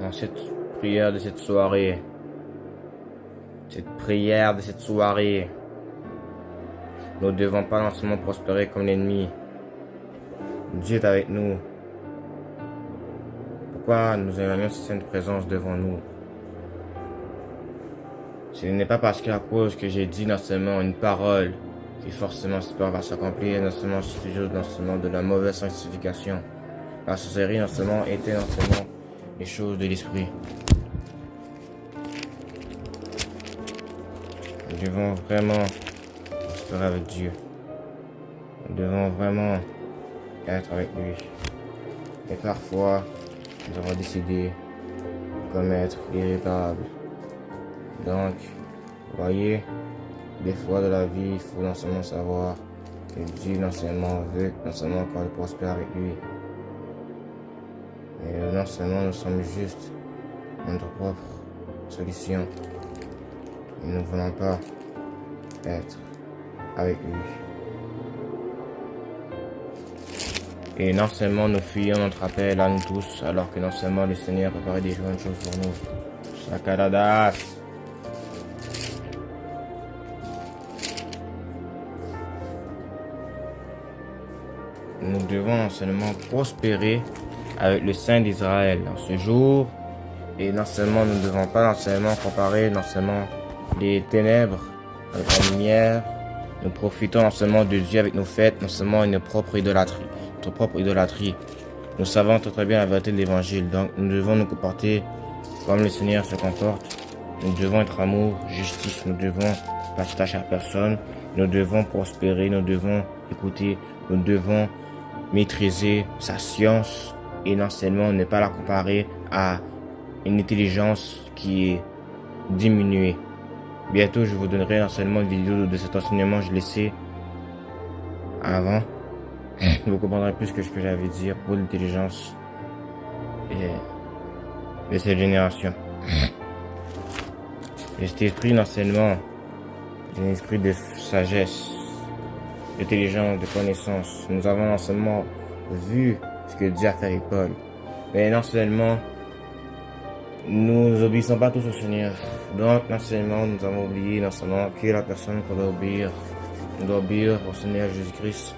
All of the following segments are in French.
dans cette prière de cette soirée, nous ne devons pas non seulement prospérer comme l'ennemi. Dieu est avec nous. Pourquoi nous aimons cette sainte présence devant nous? Ce n'est pas parce qu'à cause que j'ai dit non seulement une parole que forcément cette parole va s'accomplir, non seulement c'est toujours non seulement de la mauvaise sanctification. La sorcellerie non seulement était non seulement les choses de l'esprit. Nous devons vraiment prospérer avec Dieu. Nous devons vraiment être avec lui. Et parfois, nous avons décidé de commettre l'irréparable. Donc, vous voyez, des fois de la vie, il faut non seulement savoir que Dieu non seulement veut, non seulement qu'on prospère avec lui. Mais non seulement nous sommes juste notre propre solution. Et nous ne voulons pas être avec lui. Et non seulement nous fuyons notre appel à nous tous, alors que non seulement le Seigneur a préparé des bonnes choses pour nous. Sakadadas. Nous devons non seulement prospérer avec le Saint d'Israël en ce jour. Et non seulement nous ne devons pas non seulement comparer non seulement les ténèbres avec la lumière. Nous profitons non seulement de Dieu avec nos fêtes, non seulement une propre idolâtrie. Notre propre idolâtrie. Nous savons très bien la vérité de l'évangile. Donc nous devons nous comporter comme le Seigneur se comporte. Nous devons être amour, justice. Nous devons pas se tâcher à personne. Nous devons prospérer. Nous devons écouter. Nous devons maîtriser sa science. Et non seulement ne pas la comparer à une intelligence qui est diminuée. Bientôt, je vous donnerai non seulement une vidéo de cet enseignement que je laissais avant. Vous comprendrez plus ce que j'avais dire pour l'intelligence de cette génération. Et cet esprit d'enseignement, un esprit de sagesse, d'intelligence, de connaissance. Nous avons non seulement vu ce que Dieu a fait avec Paul, mais non seulement nous obéissons pas tous au Seigneur. Donc, non seulement nous avons oublié, non seulement qui est la personne qu'on doit obéir. On doit obéir au Seigneur Jésus-Christ,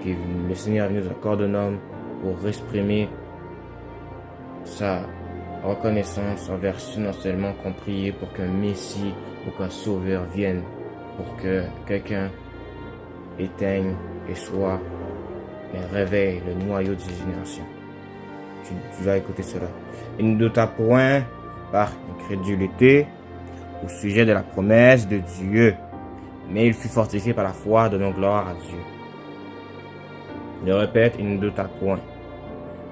qui le Seigneur est venu dans le corps d'un homme pour exprimer sa reconnaissance envers ceux non seulement qu'on priait pour qu'un Messie ou qu'un Sauveur vienne, pour que quelqu'un éteigne et soit et réveille le noyau de ces générations. Tu vas écouter cela. Il ne douta point par incrédulité au sujet de la promesse de Dieu, mais il fut fortifié par la foi, donnant gloire à Dieu. Je répète, il ne douta point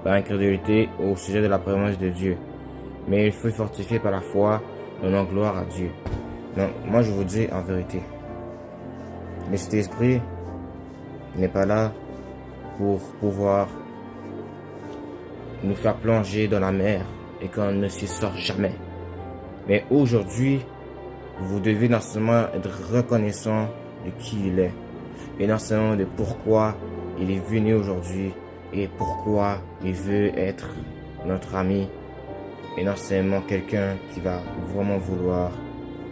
par incrédulité au sujet de la promesse de Dieu, mais il fut fortifié par la foi, donnant gloire à Dieu. Donc, moi je vous dis en vérité, mais cet esprit n'est pas là pour pouvoir nous faire plonger dans la mer et qu'on ne s'y sort jamais. Mais aujourd'hui, vous devez non seulement être reconnaissant de qui il est, et non seulement de pourquoi il est venu aujourd'hui et pourquoi il veut être notre ami, et non seulement quelqu'un qui va vraiment vouloir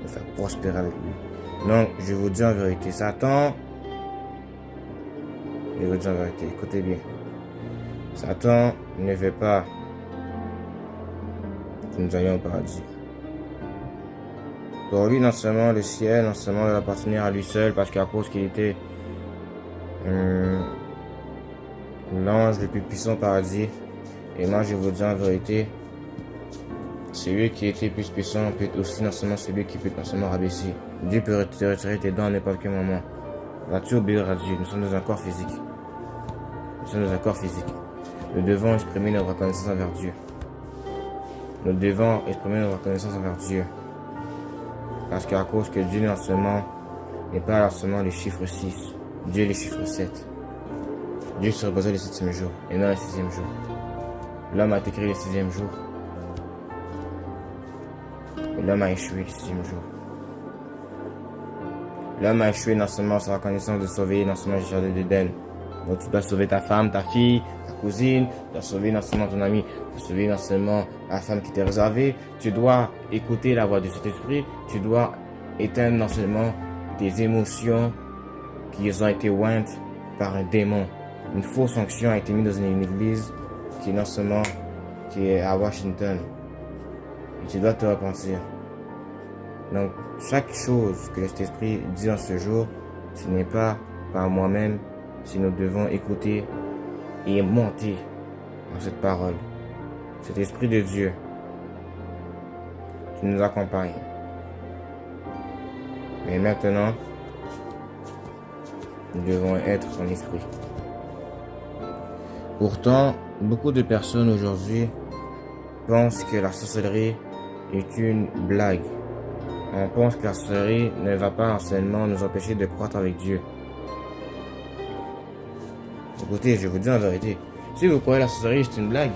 nous faire prospérer avec lui. Donc, je vous dis en vérité, Satan, je vous dis en vérité, écoutez bien, Satan ne veut pas que nous allions au paradis. Pour lui, non seulement le ciel, non seulement il appartenir à lui seul, parce qu'à cause qu'il était l'ange le plus puissant au paradis. Et moi, je vous dis en vérité, celui qui était plus puissant peut être aussi non seulement celui qui peut non seulement rabaisser. Dieu peut te retirer tes dents à n'importe quel moment. Vas-tu obéir à Dieu? Nous sommes dans un corps physique. Nous sommes dans un corps physique. Nous devons exprimer notre reconnaissance envers Dieu. Nous devons exprimer notre reconnaissance envers Dieu. Parce qu'à cause que Dieu non seulement n'est pas seulement le chiffre 6, Dieu est le chiffre 7. Dieu se reposait le 7e jour et non le 6e jour. L'homme a été créé le 6e jour. Et l'homme a échoué le 6e jour. L'homme a échoué non seulement sa reconnaissance de sauver, non seulement le jardin d'Éden. Donc tu dois sauver ta femme, ta fille, ta cousine, tu dois sauver non seulement ton ami, tu dois sauver non seulement la femme qui t'est réservée. Tu dois écouter la voix de cet esprit. Tu dois éteindre non seulement tes émotions qui ont été ointes par un démon. Une fausse onction a été mise dans une église qui est non seulement qui est à Washington. Et tu dois te repentir. Donc, chaque chose que cet esprit dit en ce jour, ce n'est pas par moi-même, si nous devons écouter et monter dans cette parole. Cet esprit de Dieu qui nous accompagne. Mais maintenant, nous devons être son esprit. Pourtant, beaucoup de personnes aujourd'hui pensent que la sorcellerie est une blague. On pense que la sorcellerie ne va pas seulement nous empêcher de croître avec Dieu. Écoutez, je vous dis la vérité. Si vous croyez que la sorcellerie c'est une blague,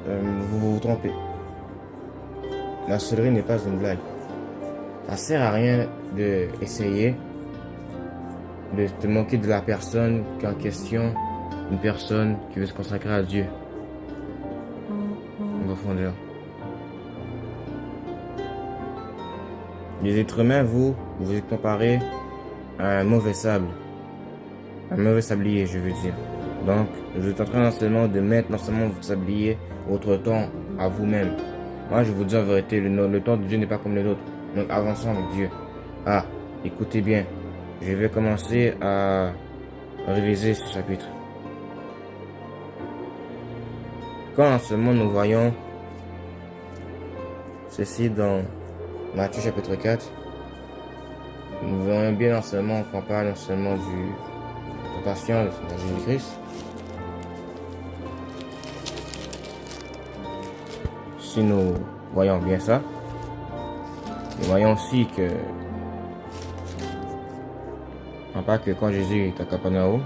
vous vous trompez. La sorcellerie n'est pas une blague. Ça sert à rien d'essayer de te moquer de la personne qui est en question, une personne qui veut se consacrer à Dieu. En profondeur. Les êtres humains, vous êtes comparés à un mauvais sable. Un mauvais sablier, je veux dire. Donc, vous êtes en train non seulement de mettre non seulement votre sablier, votre temps à vous-même. Moi, je vous dis en vérité, le temps de Dieu n'est pas comme le nôtre. Donc, avançons avec Dieu. Ah, écoutez bien. Je vais commencer à réviser ce chapitre. Quand en ce moment nous voyons ceci dans Matthieu chapitre 4, nous voyons bien non seulement qu'on parle non seulement de tentation de Jésus-Christ. Si nous voyons bien ça, nous voyons aussi que non pas que quand Jésus est à Capernaum,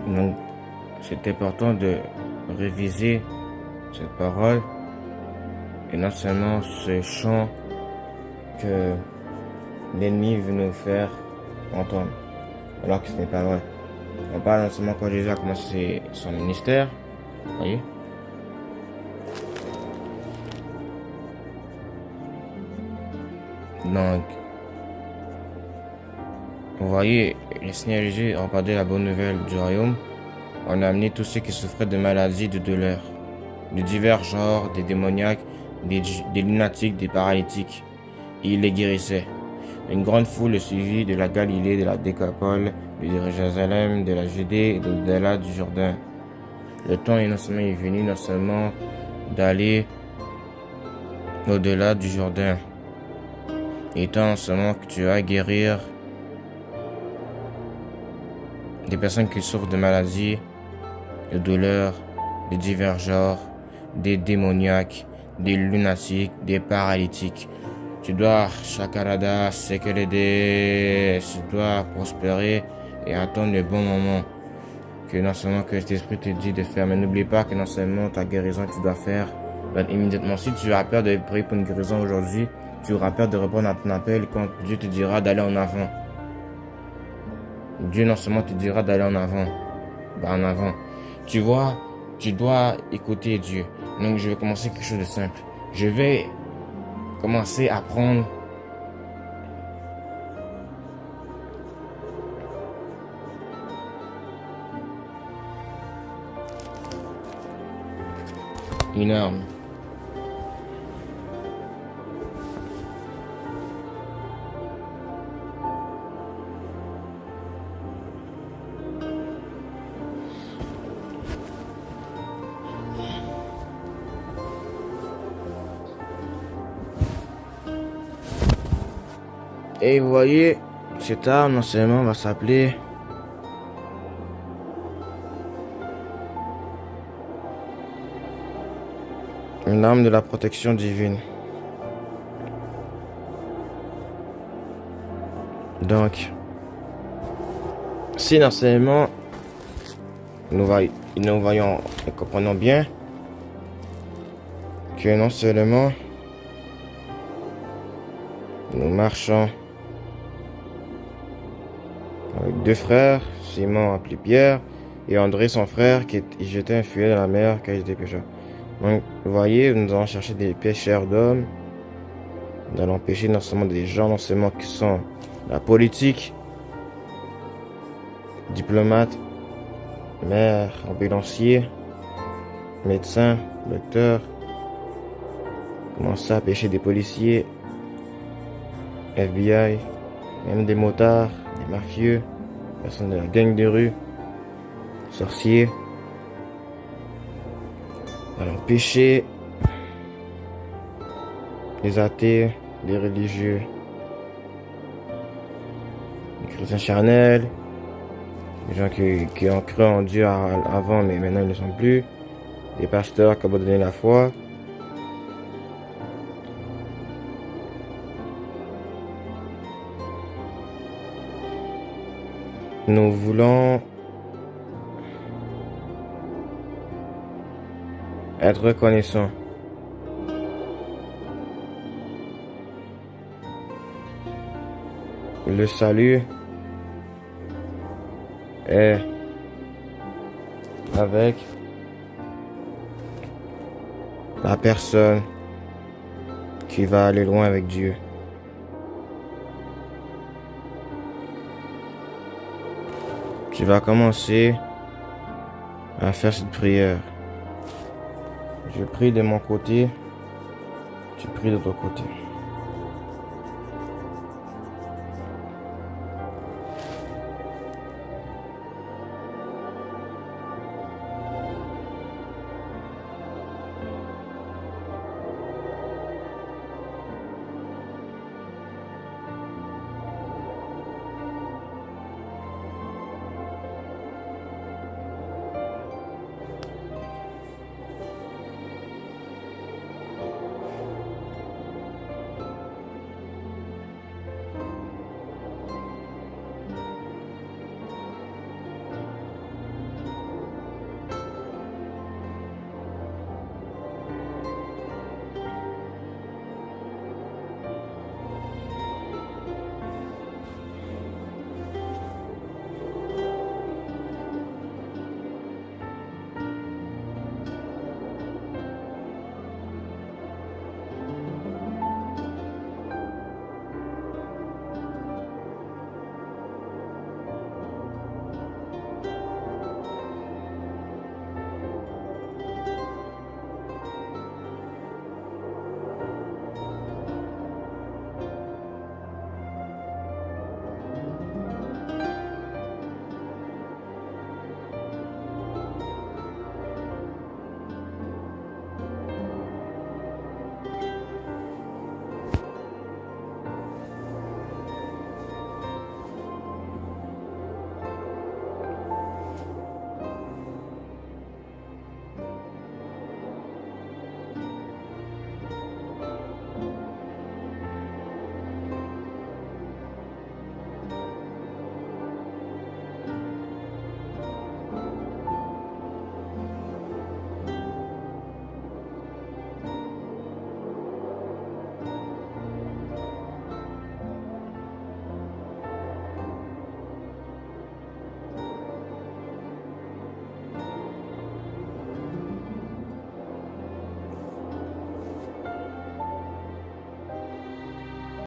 donc c'est important de réviser cette parole et non seulement ce chant que l'ennemi veut nous faire entendre, alors que ce n'est pas vrai. On parle non seulement quand Jésus a commencé son ministère, vous voyez. Donc, vous voyez, le Seigneur Jésus a parlé la bonne nouvelle du royaume. On a amené tous ceux qui souffraient de maladies, de douleurs, de divers genres, des démoniaques, des lunatiques, des paralytiques. Et il les guérissait. Une grande foule le suivit de la Galilée, de la Décapole, de Jérusalem, de la Judée et de-delà du Jourdain. Le temps est venu non seulement d'aller au-delà du Jourdain. Étant seulement que tu vas guérir des personnes qui souffrent de maladies, de douleurs, de divers genres, des démoniaques, des lunatiques, des paralytiques. Tu dois, Shakarada, Sekelede, tu dois prospérer et attendre le bon moment. Que non seulement que cet esprit te dit de faire, mais n'oublie pas que non seulement ta guérison que tu dois faire, immédiatement. Si tu as peur de prier pour une guérison aujourd'hui, tu auras peur de répondre à ton appel quand Dieu te dira d'aller en avant. Dieu non seulement te dira d'aller en avant, en avant. Tu vois, tu dois écouter Dieu. Donc je vais commencer quelque chose de simple. Je vais commencer à prendre une arme. Et vous voyez, cette arme, non seulement va s'appeler une arme de la protection divine. Donc, si l'enseignement, nous voyons et comprenons bien que non seulement nous marchons avec deux frères, Simon appelé Pierre, et André son frère, qui jetait un filet dans la mer car il était pécheur. Donc, vous voyez, nous allons chercher des pêcheurs d'hommes. Nous allons pêcher non seulement des gens, non seulement qui sont la politique, diplomates, maires, ambulanciers, médecins, docteurs. Commencer à pêcher des policiers, FBI, même des motards, des mafieux, personnes de la gang de rue, sorciers. Nous allons pêcher les athées, les religieux, les chrétiens charnels, les gens qui ont cru en Dieu avant mais maintenant ils ne sont plus, des pasteurs qui ont abandonné la foi. Nous voulons être reconnaissants. Le salut est avec la personne qui va aller loin avec Dieu. Tu vas commencer à faire cette prière. Je prie de mon côté, tu pries de ton côté.